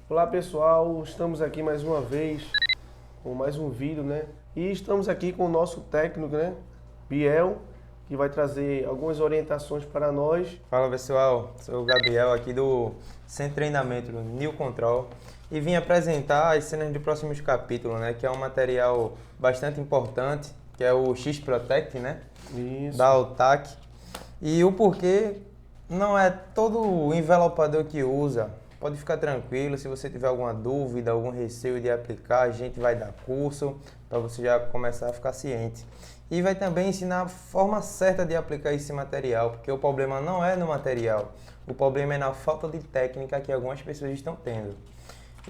Olá pessoal, estamos aqui mais uma vez com mais um vídeo, né? E estamos aqui com o nosso técnico, né? Biel, que vai trazer algumas orientações para nós. Fala pessoal, sou o Gabriel aqui do Centro de Treinamento do New Control e vim apresentar as cenas de próximos capítulos, né? Que é um material bastante importante, que é o X-Protect, né? Isso. Da Altac. E o porquê não é todo o envelopador que usa. Pode ficar tranquilo, se você tiver alguma dúvida, algum receio de aplicar, a gente vai dar curso para você já começar a ficar ciente. E vai também ensinar a forma certa de aplicar esse material, porque o problema não é no material, o problema é na falta de técnica que algumas pessoas estão tendo.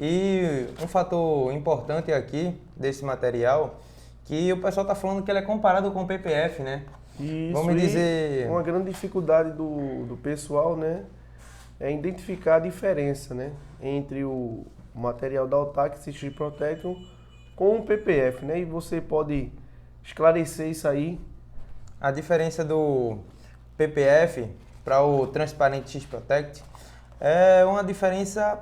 E um fator importante aqui desse material, que o pessoal está falando que ele é comparado com o PPF, né? Isso, Vamos dizer... uma grande dificuldade do pessoal, né? É identificar a diferença, né? Entre o material da Altac, esse X-Protection, com o PPF, né? E você pode esclarecer isso aí. A diferença do PPF para o Transparent X-Protect é uma diferença,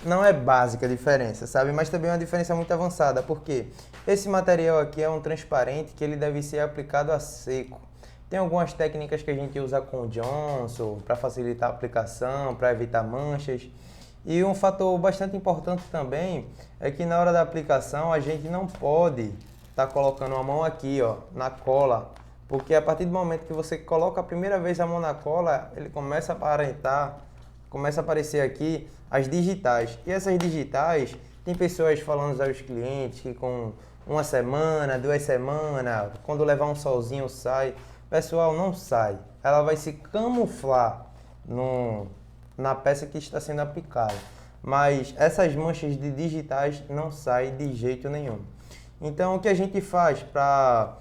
não é básica a diferença, sabe? Mas também é uma diferença muito avançada, porque esse material aqui é um transparente que ele deve ser aplicado a seco. Tem algumas técnicas que a gente usa com o Johnson para facilitar a aplicação, para evitar manchas. E um fator bastante importante também é que na hora da aplicação a gente não pode estar colocando a mão aqui, ó, na cola, porque a partir do momento que você coloca a primeira vez a mão na cola, ele começa a aparentar, começa a aparecer aqui as digitais. E essas digitais, tem pessoas falando aos clientes que com uma semana, 2 semanas, quando levar um solzinho sai. Pessoal, não sai. Ela vai se camuflar na peça que está sendo aplicada. Mas essas manchas de digitais não saem de jeito nenhum. Então, o que a gente faz para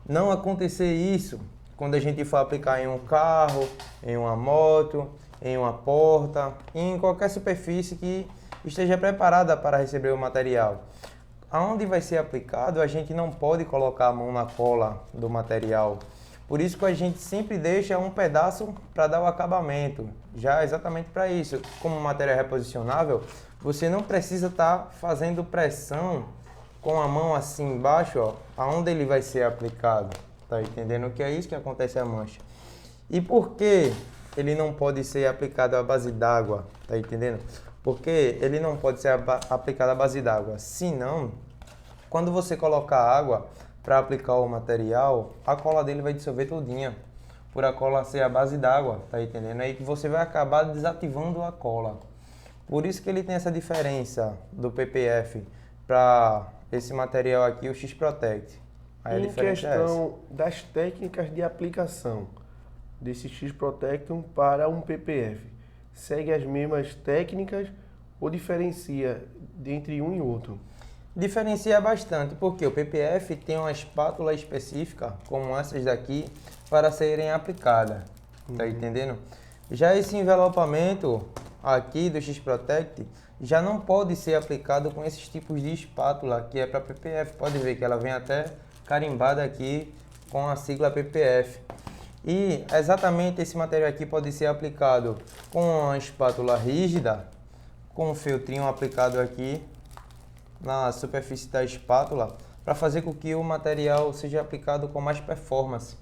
não acontecer isso, quando a gente for aplicar em um carro, em uma moto, em uma porta, em qualquer superfície que esteja preparada para receber o material. Aonde vai ser aplicado, a gente não pode colocar a mão na cola do material. Por isso que a gente sempre deixa um pedaço para dar o acabamento, já exatamente para isso. Como matéria reposicionável, você não precisa estar fazendo pressão com a mão assim embaixo, ó, aonde ele vai ser aplicado. Tá entendendo que é isso que acontece a mancha? E por que ele não pode ser aplicado à base d'água? Tá entendendo? Porque ele não pode ser aplicado à base d'água. Senão, quando você colocar água para aplicar o material, a cola dele vai dissolver todinha, por a cola ser a base d'água, tá entendendo? Aí que você vai acabar desativando a cola. Por isso que ele tem essa diferença do PPF para esse material aqui, o X-Protect. Aí a Em diferença é essa. questão das técnicas de aplicação desse X-Protection para um PPF, segue as mesmas técnicas ou diferencia entre um e outro? Diferencia bastante, porque o PPF tem uma espátula específica, como essas daqui, para serem aplicadas, tá entendendo? Já esse envelopamento aqui do X-Protect já não pode ser aplicado com esses tipos de espátula, que é para PPF. Pode ver que ela vem até carimbada aqui com a sigla PPF. E exatamente esse material aqui pode ser aplicado com uma espátula rígida, com um feltrinho aplicado aqui na superfície da espátula, para fazer com que o material seja aplicado com mais performance.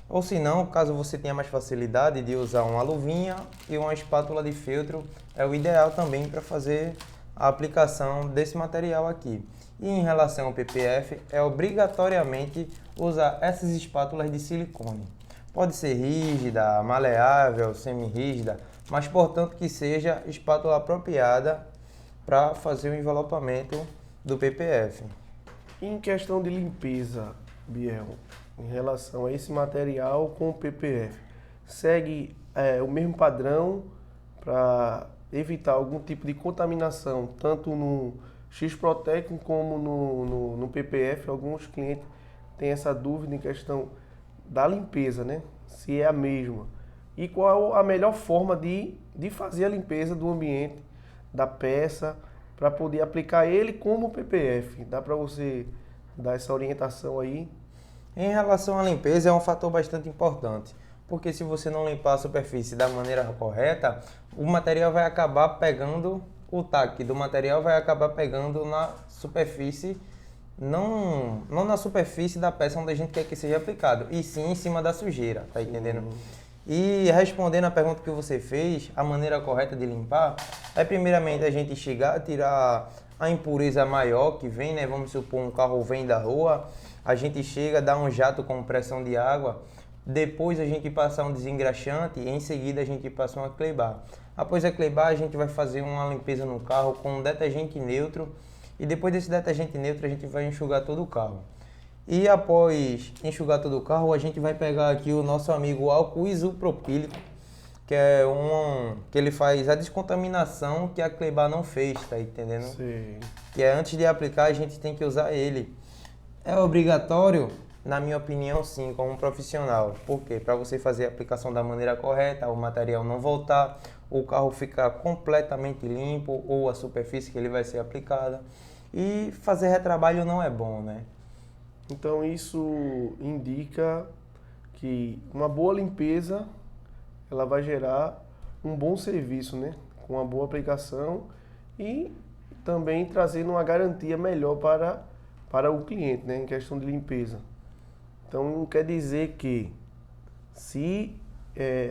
Ou se não, caso você tenha mais facilidade de usar uma luvinha e uma espátula de feltro, é o ideal também para fazer a aplicação desse material aqui. E em relação ao PPF, é obrigatoriamente usar essas espátulas de silicone. Pode ser rígida, maleável, semi-rígida, mas portanto que seja espátula apropriada para fazer o envelopamento do PPF. Em questão de limpeza, Biel, em relação a esse material com o PPF, segue o mesmo padrão para evitar algum tipo de contaminação, tanto no X-Protect como no PPF. Alguns clientes têm essa dúvida em questão da limpeza, né? Se é a mesma. E qual a melhor forma de fazer a limpeza do ambiente, da peça, para poder aplicar ele como PPF. Dá para você dar essa orientação aí? Em relação à limpeza, é um fator bastante importante, porque se você não limpar a superfície da maneira correta, o material vai acabar pegando o taque do material vai acabar pegando na superfície, não na superfície da peça onde a gente quer que seja aplicado, e sim em cima da sujeira, tá entendendo? E respondendo a pergunta que você fez, a maneira correta de limpar é primeiramente a gente chegar, tirar a impureza maior que vem, né? Vamos supor, um carro vem da rua, a gente chega, dá um jato com pressão de água, depois a gente passa um desengraxante e em seguida a gente passa um aclebar. Após aclebar, a gente vai fazer uma limpeza no carro com um detergente neutro e depois desse detergente neutro a gente vai enxugar todo o carro. E após enxugar todo o carro, a gente vai pegar aqui o nosso amigo álcool isopropílico, que é que ele faz a descontaminação que a Clebar não fez, tá entendendo? Sim. Que é antes de aplicar a gente tem que usar ele. É obrigatório? Na minha opinião, sim, como um profissional. Por quê? Para você fazer a aplicação da maneira correta, o material não voltar, o carro ficar completamente limpo ou a superfície que ele vai ser aplicada. E fazer retrabalho não é bom, né? Então isso indica que uma boa limpeza ela vai gerar um bom serviço, né? Com uma boa aplicação e também trazendo uma garantia melhor para o cliente, né? Em questão de limpeza. Então quer dizer que se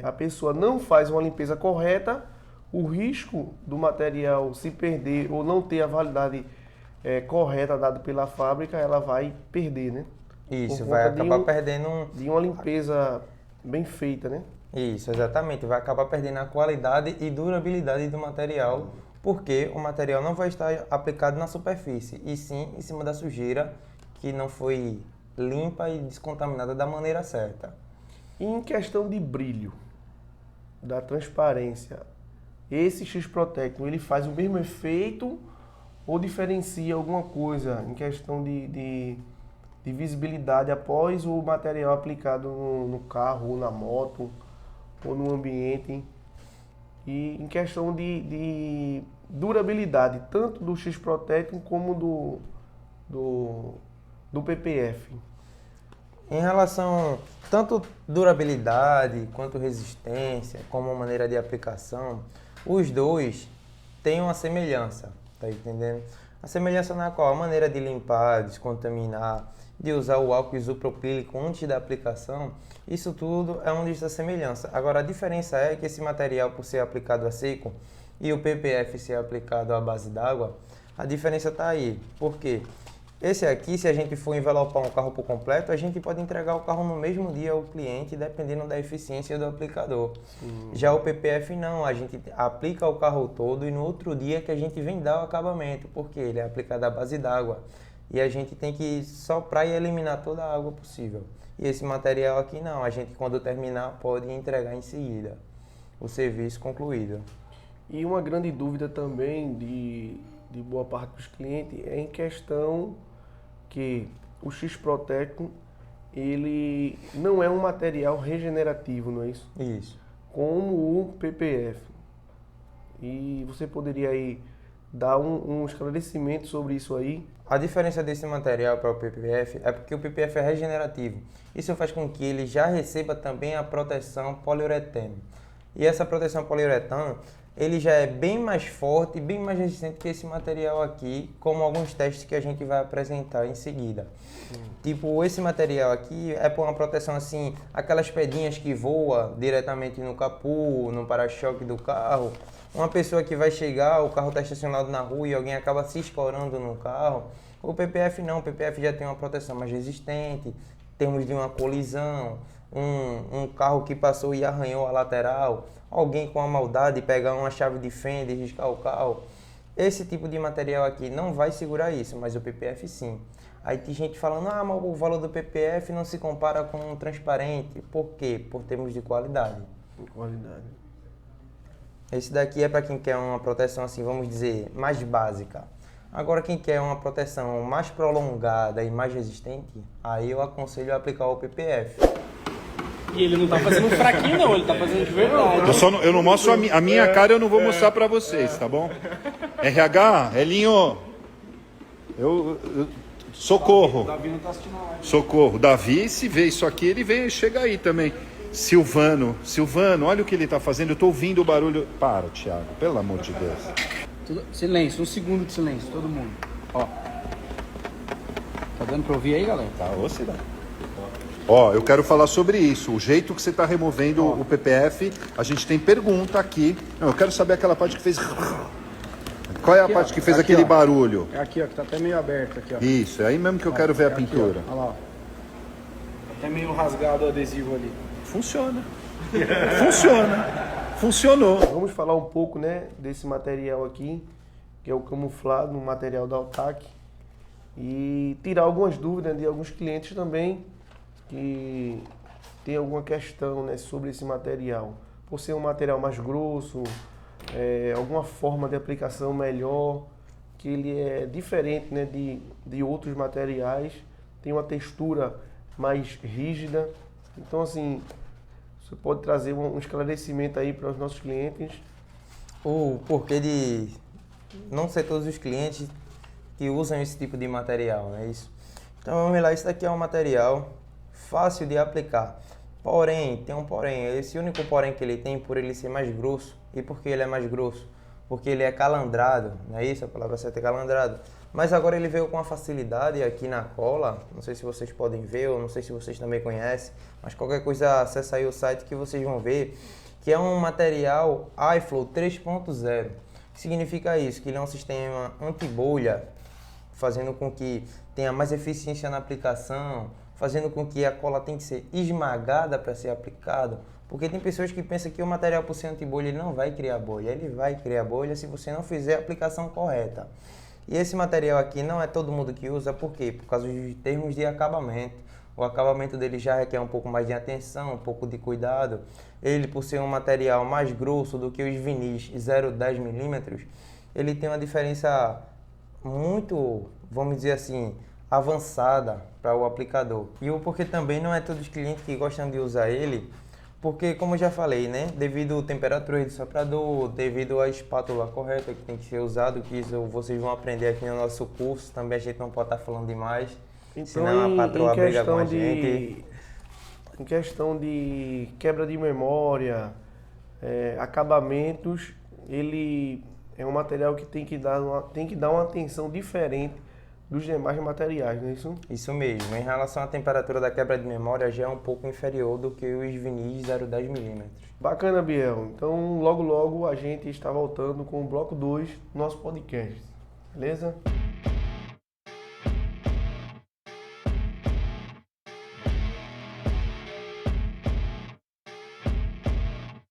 a pessoa não faz uma limpeza correta, o risco do material se perder ou não ter a validade correta dada pela fábrica, ela vai perder, né? Isso, vai acabar perdendo de uma limpeza bem feita, né? Isso, exatamente. Vai acabar perdendo a qualidade e durabilidade do material, porque o material não vai estar aplicado na superfície, e sim em cima da sujeira que não foi limpa e descontaminada da maneira certa. E em questão de brilho, da transparência, esse X-Protect, ele faz o mesmo efeito ou diferencia alguma coisa em questão de visibilidade após o material aplicado no carro, ou na moto, ou no ambiente? E em questão de durabilidade, tanto do X-Protect como do PPF? Em relação tanto durabilidade quanto resistência, como maneira de aplicação, os dois têm uma semelhança, tá entendendo? A semelhança na qual? A maneira de limpar, descontaminar, de usar o álcool isopropílico antes da aplicação, isso tudo é onde está a semelhança. Agora a diferença é que esse material, por ser aplicado a seco e o PPF ser aplicado à base d'água, a diferença está aí. Por quê? Esse aqui, se a gente for envelopar um carro por completo, a gente pode entregar o carro no mesmo dia ao cliente, dependendo da eficiência do aplicador. Já o PPF não, a gente aplica o carro todo e no outro dia que a gente vem dar o acabamento, porque ele é aplicado à base d'água. E a gente tem que soprar e eliminar toda a água possível. E esse material aqui não, a gente quando terminar pode entregar em seguida o serviço concluído. E uma grande dúvida também de boa parte dos clientes é em questão que o X-Protect ele não é um material regenerativo, não é isso? Isso. Como o PPF. E você poderia aí dar um esclarecimento sobre isso aí? A diferença desse material para o PPF é porque o PPF é regenerativo. Isso faz com que ele já receba também a proteção poliuretano. E essa proteção poliuretano, ele já é bem mais forte e bem mais resistente que esse material aqui, como alguns testes que a gente vai apresentar em seguida. Tipo, esse material aqui é por uma proteção assim, aquelas pedrinhas que voam diretamente no capô, no para-choque do carro. Uma pessoa que vai chegar, o carro está estacionado na rua e alguém acaba se escorando no carro. O PPF não, o PPF já tem uma proteção mais resistente, em termos de uma colisão, um carro que passou e arranhou a lateral, alguém com a maldade pegar uma chave de fenda e riscar o carro. Esse tipo de material aqui não vai segurar isso, mas o PPF sim. Aí tem gente falando, mas o valor do PPF não se compara com um transparente. Por quê? Por termos de qualidade. Qualidade. Esse daqui é para quem quer uma proteção assim, vamos dizer, mais básica. Agora quem quer uma proteção mais prolongada e mais resistente, aí eu aconselho a aplicar o PPF. E ele não tá fazendo fraquinho não, ele tá fazendo de verdade. Eu não mostro a minha cara, eu não vou mostrar pra vocês, tá bom? RH, Elinho, socorro. Davi não tá assistindo a live. Socorro. Davi, se vê isso aqui, ele vem, chega aí também. Silvano, olha o que ele tá fazendo, eu tô ouvindo o barulho. Para, Thiago, pelo amor de Deus. Silêncio, um segundo de silêncio, todo mundo. Ó. Tá dando pra ouvir aí, galera? Tá, ô cidade. Ó, eu quero falar sobre isso. O jeito que você está removendo o PPF, a gente tem pergunta aqui. Não, eu quero saber aquela parte que fez... Qual é a parte que fez aquele barulho? É aqui, ó, que tá até meio aberto aqui, ó. Isso, é aí mesmo que eu quero ver a pintura. Olha lá, ó. Até meio rasgado o adesivo ali. Funciona. Funciona. Funcionou. Vamos falar um pouco, né, desse material aqui, que é o camuflado, um material da Altac, e tirar algumas dúvidas de alguns clientes também que tem alguma questão, né, sobre esse material. Por ser um material mais grosso, alguma forma de aplicação melhor, que ele é diferente, né, de outros materiais, tem uma textura mais rígida. Então, assim, você pode trazer um esclarecimento aí para os nossos clientes. O porquê de não ser todos os clientes que usam esse tipo de material, não é isso? Então vamos lá, isso daqui é um material fácil de aplicar. Porém, tem um porém. Esse único porém que ele tem, por ele ser mais grosso. E por que ele é mais grosso? Porque ele é calandrado, não é isso? A palavra certa é calandrado. Mas agora ele veio com uma facilidade aqui na cola, não sei se vocês podem ver, ou não sei se vocês também conhecem, mas qualquer coisa acessa aí o site que vocês vão ver, que é um material iFlow 3.0. O que significa isso? Que ele é um sistema anti-bolha, fazendo com que tenha mais eficiência na aplicação, fazendo com que a cola tenha que ser esmagada para ser aplicado, porque tem pessoas que pensam que o material, por ser anti-bolha, ele não vai criar bolha. Ele vai criar bolha se você não fizer a aplicação correta. E esse material aqui não é todo mundo que usa, por quê? Por causa dos termos de acabamento. O acabamento dele já requer um pouco mais de atenção, um pouco de cuidado. Ele, por ser um material mais grosso do que os vinis 0,10 milímetros, ele tem uma diferença muito, vamos dizer assim, avançada para o aplicador. E o porquê também não é todos os clientes que gostam de usar ele, porque, como eu já falei, né, devido à temperatura do soprador, devido à espátula correta que tem que ser usado, que isso vocês vão aprender aqui no nosso curso, também a gente não pode estar falando demais, Então, senão a patroa briga com a gente. Em questão de quebra de memória, acabamentos, ele é um material que tem que dar uma atenção diferente dos demais materiais, não é isso? Isso mesmo. Em relação à temperatura da quebra de memória, já é um pouco inferior do que os vinis 0,10 milímetros. Bacana, Biel. Então, logo a gente está voltando com o bloco 2 do nosso podcast. Beleza?